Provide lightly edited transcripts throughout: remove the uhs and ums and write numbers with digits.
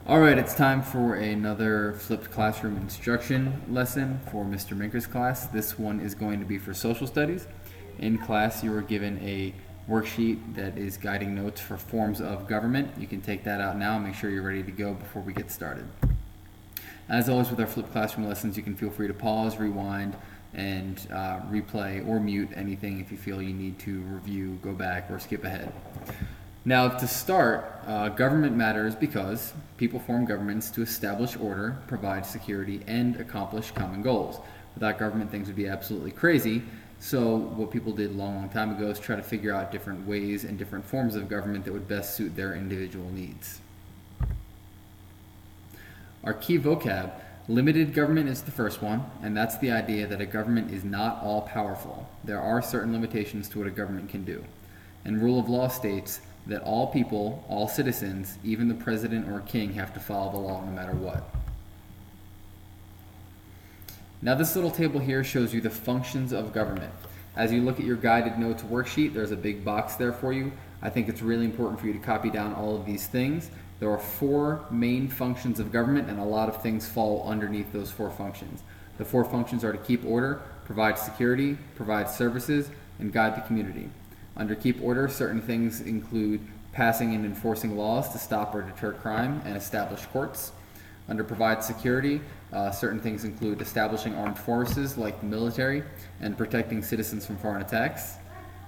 Alright, it's time for another flipped classroom instruction lesson for Mr. Minker's class. This one is going to be for social studies. In class, you are given a worksheet that is guiding notes for forms of government. You can take that out now and make sure you're ready to go before we get started. As always with our flipped classroom lessons, you can feel free to pause, rewind, and replay or mute anything if you feel you need to review, go back, or skip ahead. Now, to start, government matters because people form governments to establish order, provide security, and accomplish common goals. Without government, things would be absolutely crazy. So what people did a long time ago is try to figure out different ways and different forms of government that would best suit their individual needs. Our key vocab: limited government is the first one, and that's the idea that a government is not all-powerful. There are certain limitations to what a government can do. And rule of law states that all people, all citizens, even the president or king, have to follow the law no matter what. Now this little table here shows you the functions of government. As you look at your guided notes worksheet, there's a big box there for you. I think it's really important for you to copy down all of these things. There are 4 main functions of government, and a lot of things fall underneath those 4 functions. The 4 functions are to keep order, provide security, provide services, and guide the community. Under keep order, certain things include passing and enforcing laws to stop or deter crime and establish courts. Under provide security, certain things include establishing armed forces like the military and protecting citizens from foreign attacks.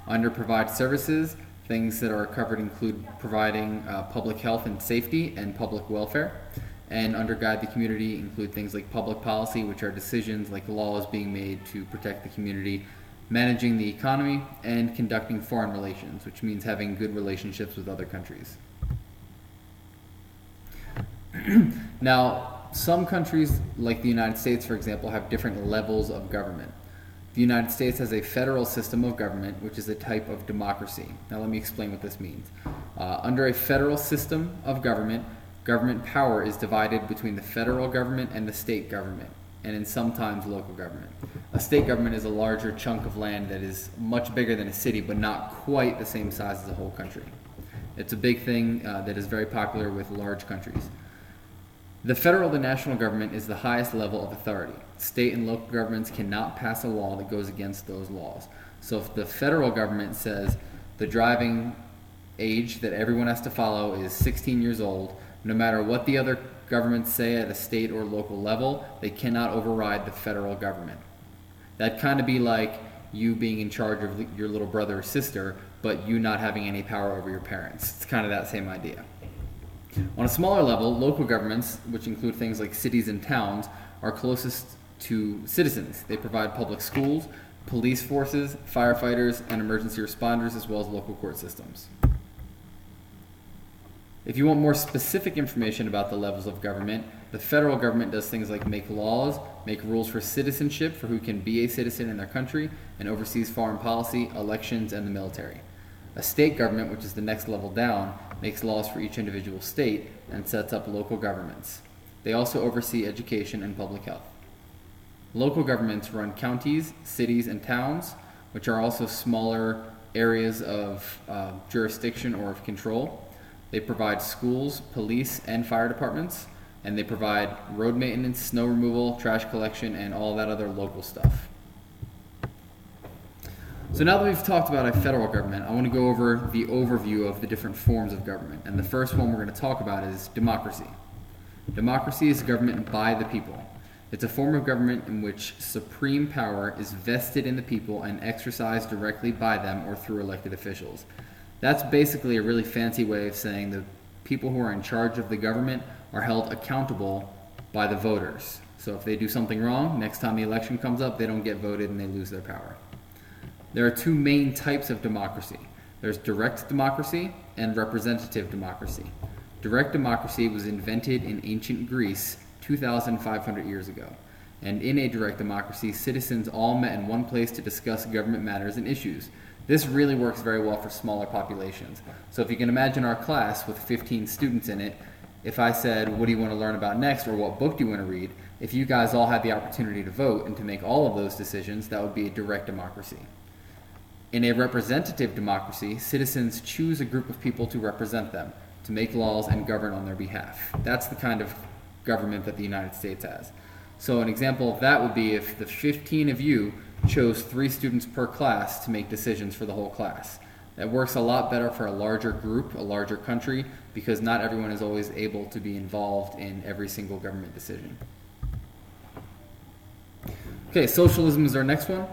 Under provide services, things that are covered include providing public health and safety and public welfare. And under guide the community include things like public policy, which are decisions like laws being made to protect the community, managing the economy, and conducting foreign relations, which means having good relationships with other countries. Now, some countries, like the United States, for example, have different levels of government. The United States has a federal system of government, which is a type of democracy. Now, let me explain what this means. Under a federal system of government, government power is divided between the federal government and the state government, and in sometimes local government. A state government is a larger chunk of land that is much bigger than a city, but not quite the same size as a whole country. It's a big thing that is very popular with large countries. The federal, the national government, is the highest level of authority. State and local governments cannot pass a law that goes against those laws. So if the federal government says the driving age that everyone has to follow is 16 years old, no matter what the other governments say at a state or local level, they cannot override the federal government. That'd kind of be like you being in charge of your little brother or sister, but you not having any power over your parents. It's kind of that same idea. On a smaller level, local governments, which include things like cities and towns, are closest to citizens. They provide public schools, police forces, firefighters, and emergency responders, as well as local court systems. If you want more specific information about the levels of government, the federal government does things like make laws, make rules for citizenship for who can be a citizen in their country, and oversees foreign policy, elections, and the military. A state government, which is the next level down, makes laws for each individual state and sets up local governments. They also oversee education and public health. Local governments run counties, cities, and towns, which are also smaller areas of jurisdiction or of control. They provide schools, police, and fire departments, and they provide road maintenance, snow removal, trash collection, and all that other local stuff. So now that we've talked about a federal government, I want to go over the overview of the different forms of government. And the first one we're going to talk about is democracy. Democracy is government by the people. It's a form of government in which supreme power is vested in the people and exercised directly by them or through elected officials. That's basically a really fancy way of saying the people who are in charge of the government are held accountable by the voters. So if they do something wrong, next time the election comes up, they don't get voted and they lose their power. There are 2 main types of democracy. There's direct democracy and representative democracy. Direct democracy was invented in ancient Greece 2,500 years ago. And in a direct democracy, citizens all met in one place to discuss government matters and issues. This really works very well for smaller populations. So if you can imagine our class with 15 students in it, if I said, what do you want to learn about next, or what book do you want to read, if you guys all had the opportunity to vote and to make all of those decisions, that would be a direct democracy. In a representative democracy, citizens choose a group of people to represent them, to make laws and govern on their behalf. That's the kind of government that the United States has. So an example of that would be if the 15 of you chose 3 students per class to make decisions for the whole class. That works a lot better for a larger group, a larger country, because not everyone is always able to be involved in every single government decision. Okay, socialism is our next one.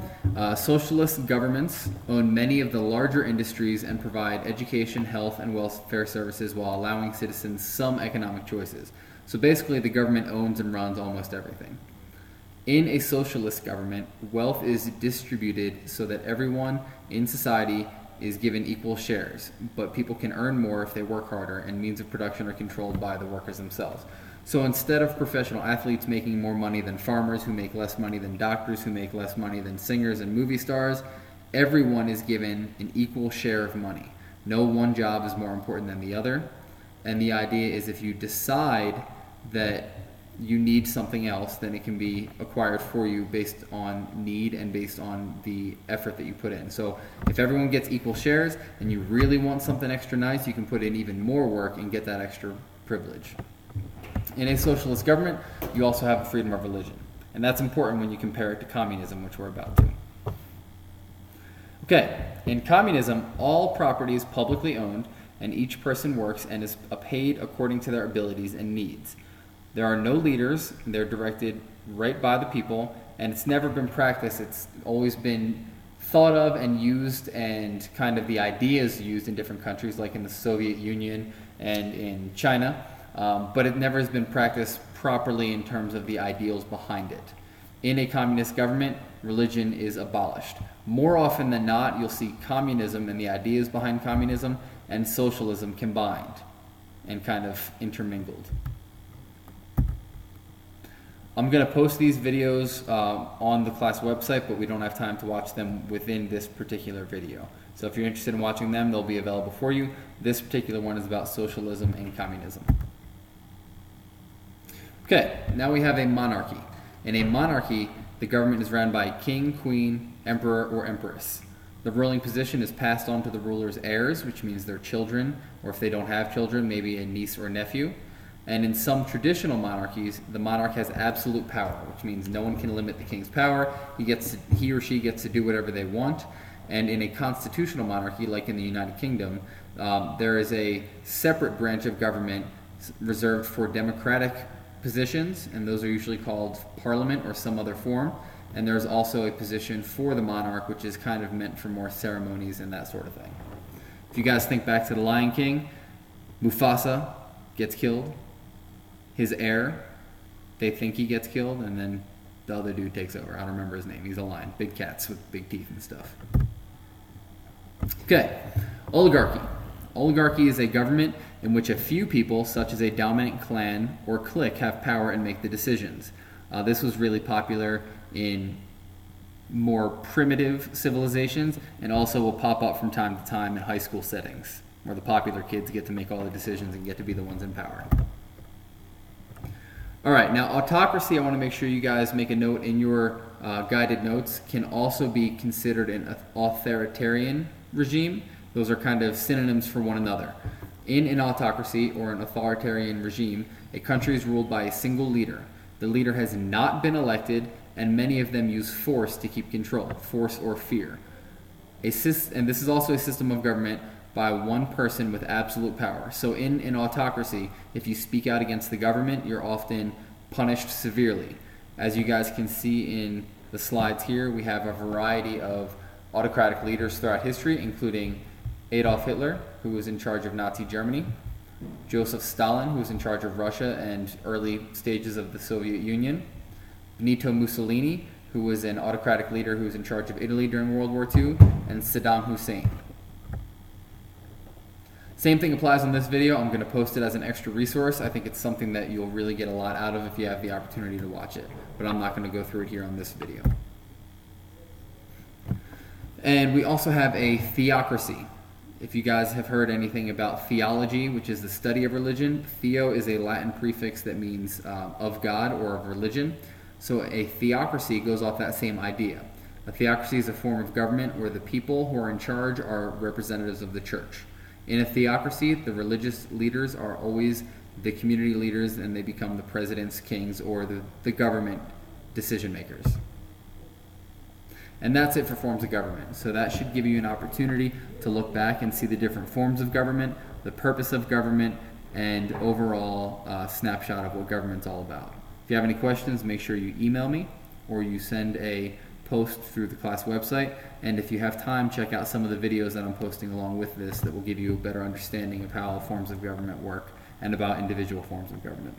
Socialist governments own many of the larger industries and provide education, health, and welfare services while allowing citizens some economic choices. So basically, the government owns and runs almost everything. In a socialist government, wealth is distributed so that everyone in society is given equal shares, but people can earn more if they work harder, and means of production are controlled by the workers themselves. So instead of professional athletes making more money than farmers, who make less money than doctors, who make less money than singers and movie stars, everyone is given an equal share of money. No one job is more important than the other. And the idea is if you decide that you need something else, then it can be acquired for you based on need and based on the effort that you put in. So if everyone gets equal shares and you really want something extra nice, you can put in even more work and get that extra privilege. In a socialist government, you also have freedom of religion. And that's important when you compare it to communism, which we're about to. Okay, in communism, all property is publicly owned, and each person works and is paid according to their abilities and needs. There are no leaders, they're directed right by the people, and it's never been practiced. It's always been thought of and used, and kind of the ideas used in different countries, like in the Soviet Union and in China, but it never has been practiced properly in terms of the ideals behind it. In a communist government, religion is abolished. More often than not, you'll see communism and the ideas behind communism and socialism combined and kind of intermingled. I'm going to post these videos on the class website, but we don't have time to watch them within this particular video. So if you're interested in watching them, they'll be available for you. This particular one is about socialism and communism. Okay, now we have a monarchy. In a monarchy, the government is run by king, queen, emperor, or empress. The ruling position is passed on to the ruler's heirs, which means their children, or if they don't have children, maybe a niece or nephew. And in some traditional monarchies, the monarch has absolute power, which means no one can limit the king's power. He or she gets to do whatever they want. And in a constitutional monarchy, like in the United Kingdom, there is a separate branch of government reserved for democratic positions, and those are usually called parliament or some other form. And there's also a position for the monarch, which is kind of meant for more ceremonies and that sort of thing. If you guys think back to The Lion King, Mufasa gets killed. His heir, they think he gets killed, and then the other dude takes over. I don't remember his name. He's a lion. Big cats with big teeth and stuff. Okay, oligarchy. Oligarchy is a government in which a few people, such as a dominant clan or clique, have power and make the decisions. This was really popular in more primitive civilizations, and also will pop up from time to time in high school settings, where the popular kids get to make all the decisions and get to be the ones in power. All right, now autocracy, I want to make sure you guys make a note in your guided notes, can also be considered an authoritarian regime. Those are kind of synonyms for one another. In an autocracy or an authoritarian regime, a country is ruled by a single leader. The leader has not been elected, and many of them use force to keep control, force or fear. And this is also a system of government by one person with absolute power. So in an autocracy, if you speak out against the government, you're often punished severely. As you guys can see in the slides here, we have a variety of autocratic leaders throughout history, including Adolf Hitler, who was in charge of Nazi Germany, Joseph Stalin, who was in charge of Russia and early stages of the Soviet Union, Benito Mussolini, who was an autocratic leader who was in charge of Italy during World War II, and Saddam Hussein. Same thing applies on this video. I'm going to post it as an extra resource. I think it's something that you'll really get a lot out of if you have the opportunity to watch it, but I'm not going to go through it here on this video. And we also have a theocracy. If you guys have heard anything about theology, which is the study of religion, theo is a Latin prefix that means of God or of religion. So a theocracy goes off that same idea. A theocracy is a form of government where the people who are in charge are representatives of the church. In a theocracy, the religious leaders are always the community leaders, and they become the presidents, kings, or the government decision makers. And that's it for forms of government. So that should give you an opportunity to look back and see the different forms of government, the purpose of government, and overall snapshot of what government's all about. If you have any questions, make sure you email me or you send a post through the class website. And if you have time, check out some of the videos that I'm posting along with this that will give you a better understanding of how forms of government work and about individual forms of government.